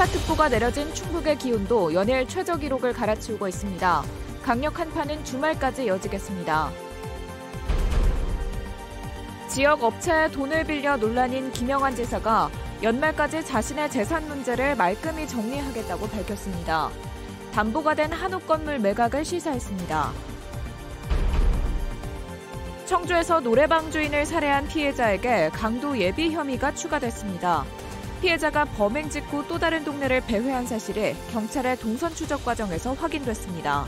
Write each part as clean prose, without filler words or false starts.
한파특보가 내려진 충북의 기온도 연일 최저 기록을 갈아치우고 있습니다. 강력 한파는 주말까지 이어지겠습니다. 지역 업체에 돈을 빌려 논란인 김영환 지사가 연말까지 자신의 재산 문제를 말끔히 정리하겠다고 밝혔습니다. 담보가 된 한옥 건물 매각을 시사했습니다. 청주에서 노래방 주인을 살해한 피해자에게 강도 예비 혐의가 추가됐습니다. 피해자가 범행 직후 또 다른 동네를 배회한 사실이 경찰의 동선 추적 과정에서 확인됐습니다.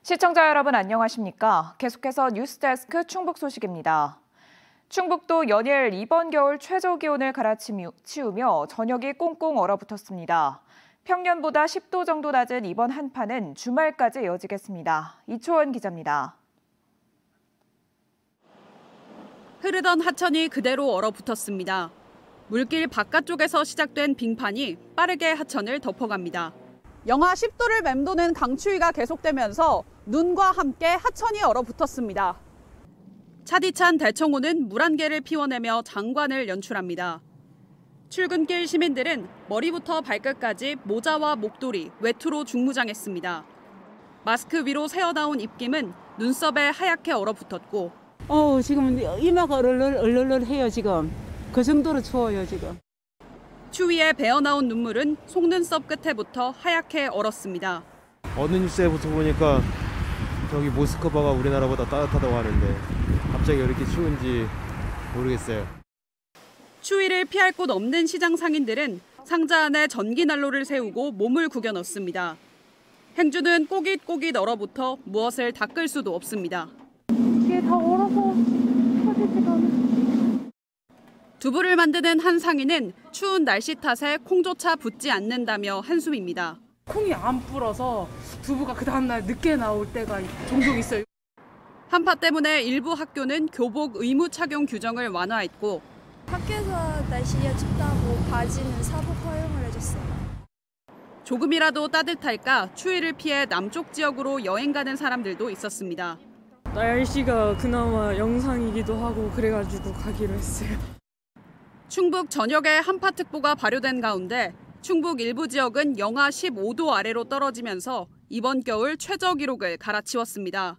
시청자 여러분 안녕하십니까? 계속해서 뉴스데스크 충북 소식입니다. 충북도 연일 이번 겨울 최저 기온을 갈아치우며 저녁이 꽁꽁 얼어붙었습니다. 평년보다 10도 정도 낮은 이번 한파는 주말까지 이어지겠습니다. 이초원 기자입니다. 흐르던 하천이 그대로 얼어붙었습니다. 물길 바깥쪽에서 시작된 빙판이 빠르게 하천을 덮어갑니다. 영하 10도를 맴도는 강추위가 계속되면서 눈과 함께 하천이 얼어붙었습니다. 차디찬 대청호는 물 한 개를 피워내며 장관을 연출합니다. 출근길 시민들은 머리부터 발끝까지 모자와 목도리, 외투로 중무장했습니다. 마스크 위로 새어나온 입김은 눈썹에 하얗게 얼어붙었고 지금 이마가 얼얼해요 지금. 그 정도로 추워요 지금. 추위에 배어나온 눈물은 속눈썹 끝에부터 하얗게 얼었습니다. 어느 뉴스에부터 보니까 저기 모스크바가 우리나라보다 따뜻하다고 하는데 갑자기 왜 이렇게 추운지 모르겠어요. 추위를 피할 곳 없는 시장 상인들은 상자 안에 전기난로를 세우고 몸을 구겨 넣습니다. 행주는 꼬깃꼬깃 얼어붙어 무엇을 닦을 수도 없습니다. 이게 다 얼어서 터지지가 않아. 두부를 만드는 한 상인은 추운 날씨 탓에 콩조차 붙지 않는다며 한숨입니다. 콩이 안 불어서 두부가 그 다음날 늦게 나올 때가 종종 있어요. 한파 때문에 일부 학교는 교복 의무 착용 규정을 완화했고 학교에서 날씨가 춥다고 바지는 사복 허용을 해줬어요. 조금이라도 따뜻할까 추위를 피해 남쪽 지역으로 여행 가는 사람들도 있었습니다. 날씨가 그나마 영상이기도 하고 그래가지고 가기로 했어요. 충북 전역에 한파특보가 발효된 가운데 충북 일부 지역은 영하 15도 아래로 떨어지면서 이번 겨울 최저 기록을 갈아치웠습니다.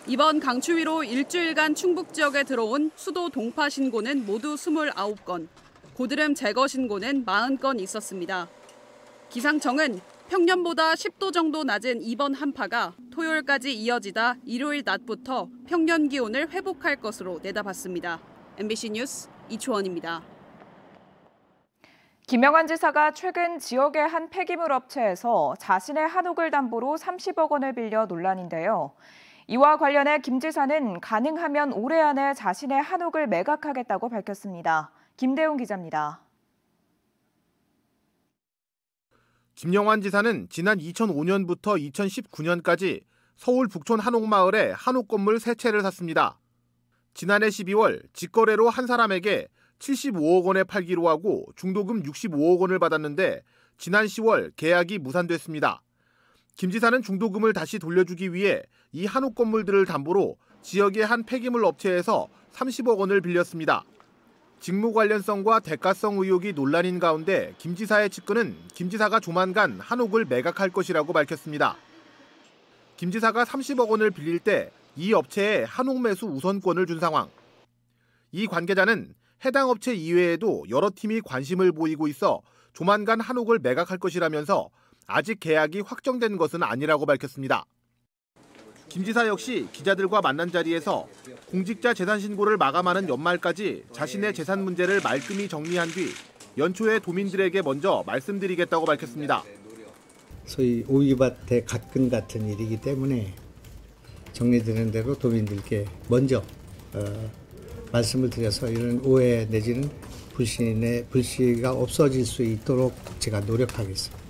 이번 강추위로 일주일간 충북 지역에 들어온 수도 동파 신고는 모두 29건, 고드름 제거 신고는 40건 있었습니다. 기상청은 평년보다 10도 정도 낮은 이번 한파가 토요일까지 이어지다 일요일 낮부터 평년 기온을 회복할 것으로 내다봤습니다. MBC 뉴스 이초원입니다. 김영환 지사가 최근 지역의 한 폐기물 업체에서 자신의 한옥을 담보로 30억 원을 빌려 논란인데요. 이와 관련해 김 지사는 가능하면 올해 안에 자신의 한옥을 매각하겠다고 밝혔습니다. 김대웅 기자입니다. 김영환 지사는 지난 2005년부터 2019년까지 서울 북촌 한옥마을에 한옥 건물 3채를 샀습니다. 지난해 12월 직거래로 한 사람에게 75억 원에 팔기로 하고 중도금 65억 원을 받았는데 지난 10월 계약이 무산됐습니다. 김 지사는 중도금을 다시 돌려주기 위해 이 한옥 건물들을 담보로 지역의 한 폐기물 업체에서 30억 원을 빌렸습니다. 직무 관련성과 대가성 의혹이 논란인 가운데 김 지사의 측근은 김 지사가 조만간 한옥을 매각할 것이라고 밝혔습니다. 김 지사가 30억 원을 빌릴 때 이 업체에 한옥 매수 우선권을 준 상황. 이 관계자는 해당 업체 이외에도 여러 팀이 관심을 보이고 있어 조만간 한옥을 매각할 것이라면서 아직 계약이 확정된 것은 아니라고 밝혔습니다. 김 지사 역시 기자들과 만난 자리에서 공직자 재산 신고를 마감하는 연말까지 자신의 재산 문제를 말끔히 정리한 뒤 연초에 도민들에게 먼저 말씀드리겠다고 밝혔습니다. 소위 오이밭의 갓근 같은 일이기 때문에 정리되는 대로 도민들께 먼저 말씀을 드려서 이런 오해 내지는 불씨가 없어질 수 있도록 제가 노력하겠습니다.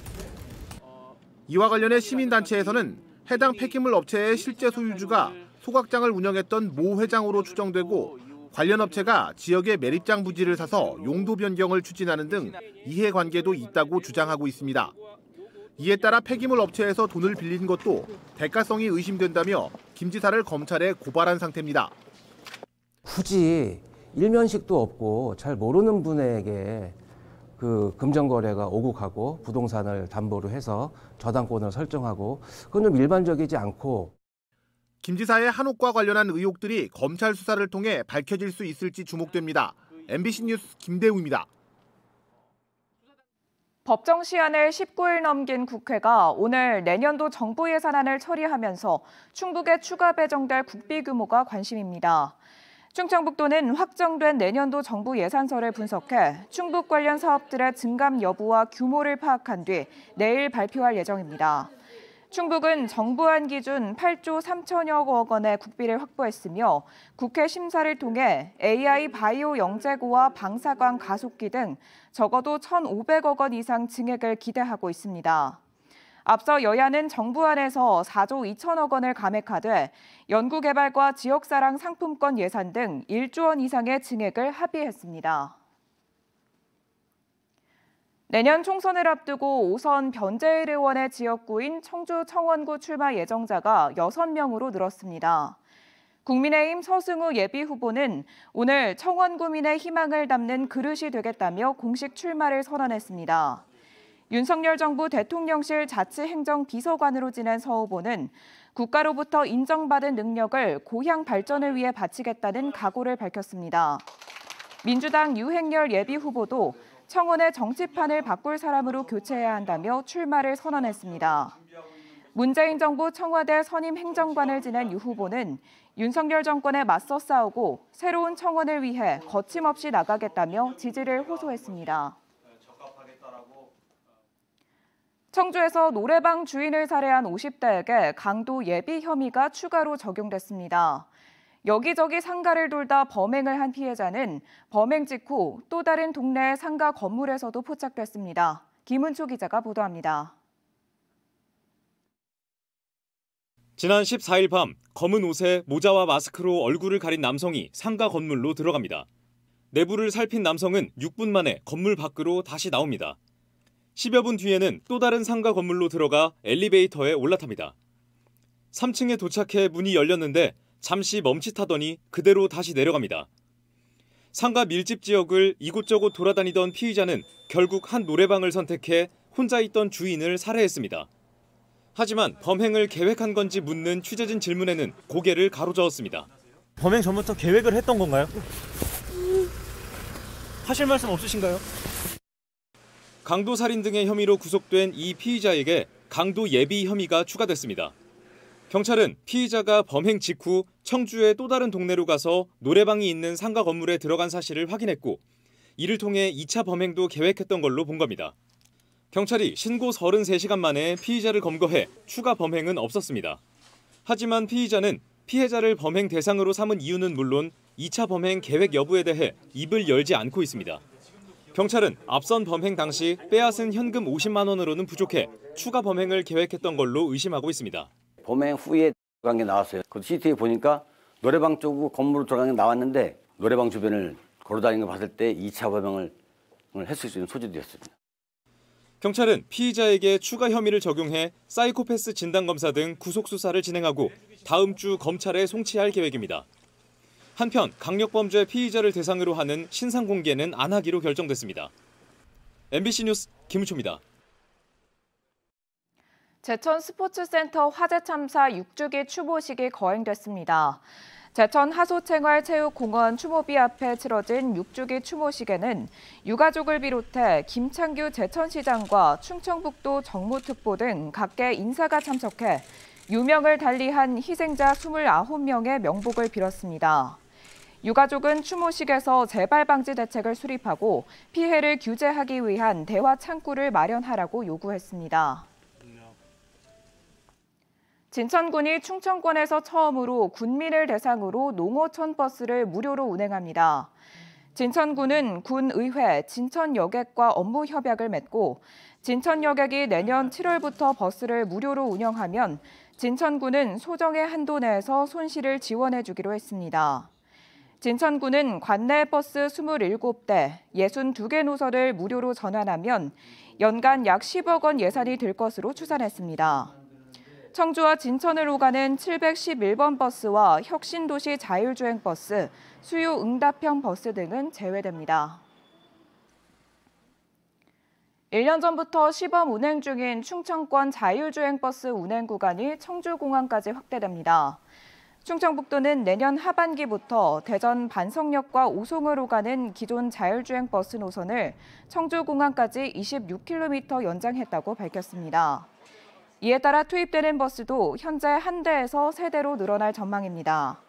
이와 관련해 시민단체에서는 해당 폐기물 업체의 실제 소유주가 소각장을 운영했던 모 회장으로 추정되고 관련 업체가 지역의 매립장 부지를 사서 용도 변경을 추진하는 등 이해관계도 있다고 주장하고 있습니다. 이에 따라 폐기물 업체에서 돈을 빌린 것도 대가성이 의심된다며 김 지사를 검찰에 고발한 상태입니다. 굳이 일면식도 없고 잘 모르는 분에게 그 금전거래가 오고 가고 부동산을 담보로 해서 저당권을 설정하고 그건 좀 일반적이지 않고. 김 지사의 한옥과 관련한 의혹들이 검찰 수사를 통해 밝혀질 수 있을지 주목됩니다. MBC 뉴스 김대우입니다. 법정 시한을 19일 넘긴 국회가 오늘 내년도 정부 예산안을 처리하면서 충북에 추가 배정될 국비 규모가 관심입니다. 충청북도는 확정된 내년도 정부 예산서를 분석해 충북 관련 사업들의 증감 여부와 규모를 파악한 뒤 내일 발표할 예정입니다. 충북은 정부안 기준 8조 3천여억 원의 국비를 확보했으며 국회 심사를 통해 AI 바이오 영재고와 방사광 가속기 등 적어도 1,500억 원 이상 증액을 기대하고 있습니다. 앞서 여야는 정부안에서 4조 2천억 원을 감액하되 연구개발과 지역사랑 상품권 예산 등 1조 원 이상의 증액을 합의했습니다. 내년 총선을 앞두고 5선 변재일 의원의 지역구인 청주 청원구 출마 예정자가 6명으로 늘었습니다. 국민의힘 서승우 예비후보는 오늘 청원구민의 희망을 담는 그릇이 되겠다며 공식 출마를 선언했습니다. 윤석열 정부 대통령실 자치행정비서관으로 지낸 서 후보는 국가로부터 인정받은 능력을 고향 발전을 위해 바치겠다는 각오를 밝혔습니다. 민주당 유행열 예비후보도 청원의 정치판을 바꿀 사람으로 교체해야 한다며 출마를 선언했습니다. 문재인 정부 청와대 선임 행정관을 지낸 유 후보는 윤석열 정권에 맞서 싸우고 새로운 청원을 위해 거침없이 나가겠다며 지지를 호소했습니다. 청주에서 노래방 주인을 살해한 50대에게 강도 예비 혐의가 추가로 적용됐습니다. 여기저기 상가를 돌다 범행을 한 피해자는 범행 직후 또 다른 동네의 상가 건물에서도 포착됐습니다. 김은초 기자가 보도합니다. 지난 14일 밤 검은 옷에 모자와 마스크로 얼굴을 가린 남성이 상가 건물로 들어갑니다. 내부를 살핀 남성은 6분 만에 건물 밖으로 다시 나옵니다. 10여 분 뒤에는 또 다른 상가 건물로 들어가 엘리베이터에 올라탑니다. 3층에 도착해 문이 열렸는데 잠시 멈칫하더니 그대로 다시 내려갑니다. 상가 밀집 지역을 이곳저곳 돌아다니던 피의자는 결국 한 노래방을 선택해 혼자 있던 주인을 살해했습니다. 하지만 범행을 계획한 건지 묻는 취재진 질문에는 고개를 가로저었습니다. 범행 전부터 계획을 했던 건가요? 하실 말씀 없으신가요? 강도살인 등의 혐의로 구속된 이 피의자에게 강도 예비 혐의가 추가됐습니다. 경찰은 피의자가 범행 직후 청주의 또 다른 동네로 가서 노래방이 있는 상가 건물에 들어간 사실을 확인했고 이를 통해 2차 범행도 계획했던 걸로 본 겁니다. 경찰이 신고 33시간 만에 피의자를 검거해 추가 범행은 없었습니다. 하지만 피의자는 피해자를 범행 대상으로 삼은 이유는 물론 2차 범행 계획 여부에 대해 입을 열지 않고 있습니다. 경찰은 앞선 범행 당시 빼앗은 현금 50만 원으로는 부족해 추가 범행을 계획했던 걸로 의심하고 있습니다. 범행 후에 들어간 게 나왔어요. 그 CCTV 보니까 노래방 쪽 건물로 들어간 게 나왔는데 노래방 주변을 걸어다니는 걸 봤을 때 2차 범행을 했을 수 있는 소지되었습니다. 경찰은 피의자에게 추가 혐의를 적용해 사이코패스 진단검사 등 구속수사를 진행하고 다음 주 검찰에 송치할 계획입니다. 한편 강력범죄 피의자를 대상으로 하는 신상 공개는 안 하기로 결정됐습니다. MBC 뉴스 김우초입니다. 제천 스포츠센터 화재 참사 6주기 추모식이 거행됐습니다. 제천 하소생활체육공원 추모비 앞에 치러진 6주기 추모식에는 유가족을 비롯해 김창규 제천시장과 충청북도 정무특보 등 각계 인사가 참석해 유명을 달리한 희생자 29명의 명복을 빌었습니다. 유가족은 추모식에서 재발 방지 대책을 수립하고 피해를 규제하기 위한 대화 창구를 마련하라고 요구했습니다. 진천군이 충청권에서 처음으로 군민을 대상으로 농어촌 버스를 무료로 운행합니다. 진천군은 군의회 진천여객과 업무 협약을 맺고 진천여객이 내년 7월부터 버스를 무료로 운영하면 진천군은 소정의 한도 내에서 손실을 지원해 주기로 했습니다. 진천군은 관내 버스 27대, 62개 노선을 무료로 전환하면 연간 약 10억 원 예산이 들 것으로 추산했습니다. 청주와 진천으로 가는 711번 버스와 혁신도시 자율주행버스, 수요응답형 버스 등은 제외됩니다. 1년 전부터 시범 운행 중인 충청권 자율주행버스 운행 구간이 청주공항까지 확대됩니다. 충청북도는 내년 하반기부터 대전 반석역과 오송으로 가는 기존 자율주행 버스 노선을 청주공항까지 26km 연장했다고 밝혔습니다. 이에 따라 투입되는 버스도 현재 한 대에서 3대로 늘어날 전망입니다.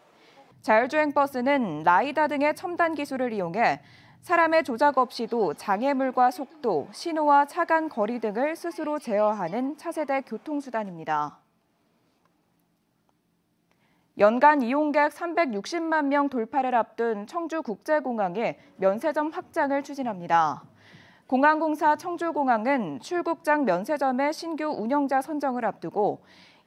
자율주행 버스는 라이다 등의 첨단 기술을 이용해 사람의 조작 없이도 장애물과 속도, 신호와 차간 거리 등을 스스로 제어하는 차세대 교통수단입니다. 연간 이용객 360만 명 돌파를 앞둔 청주국제공항이 면세점 확장을 추진합니다. 공항공사 청주공항은 출국장 면세점의 신규 운영자 선정을 앞두고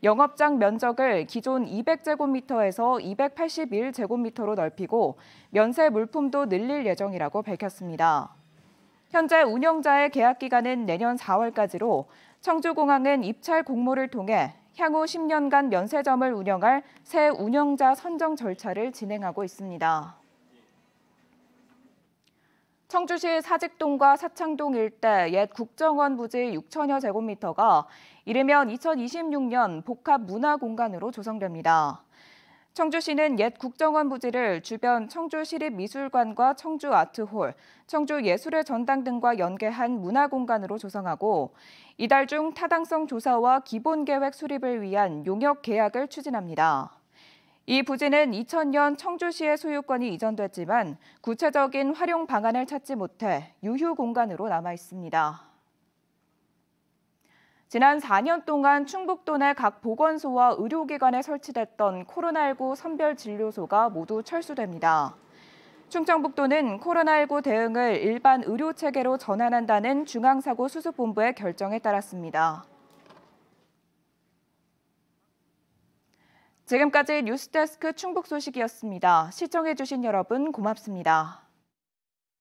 영업장 면적을 기존 200제곱미터에서 281제곱미터로 넓히고 면세 물품도 늘릴 예정이라고 밝혔습니다. 현재 운영자의 계약 기간은 내년 4월까지로 청주공항은 입찰 공모를 통해 향후 10년간 면세점을 운영할 새 운영자 선정 절차를 진행하고 있습니다. 청주시 사직동과 사창동 일대 옛 국정원 부지 6천여 제곱미터가 이르면 2026년 복합문화공간으로 조성됩니다. 청주시는 옛 국정원 부지를 주변 청주시립미술관과 청주아트홀, 청주예술의 전당 등과 연계한 문화공간으로 조성하고 이달 중 타당성 조사와 기본계획 수립을 위한 용역 계약을 추진합니다. 이 부지는 2000년 청주시의 소유권이 이전됐지만 구체적인 활용 방안을 찾지 못해 유휴 공간으로 남아 있습니다. 지난 4년 동안 충북도 내 각 보건소와 의료기관에 설치됐던 코로나19 선별진료소가 모두 철수됩니다. 충청북도는 코로나19 대응을 일반 의료체계로 전환한다는 중앙사고수습본부의 결정에 따랐습니다. 지금까지 뉴스데스크 충북 소식이었습니다. 시청해주신 여러분 고맙습니다.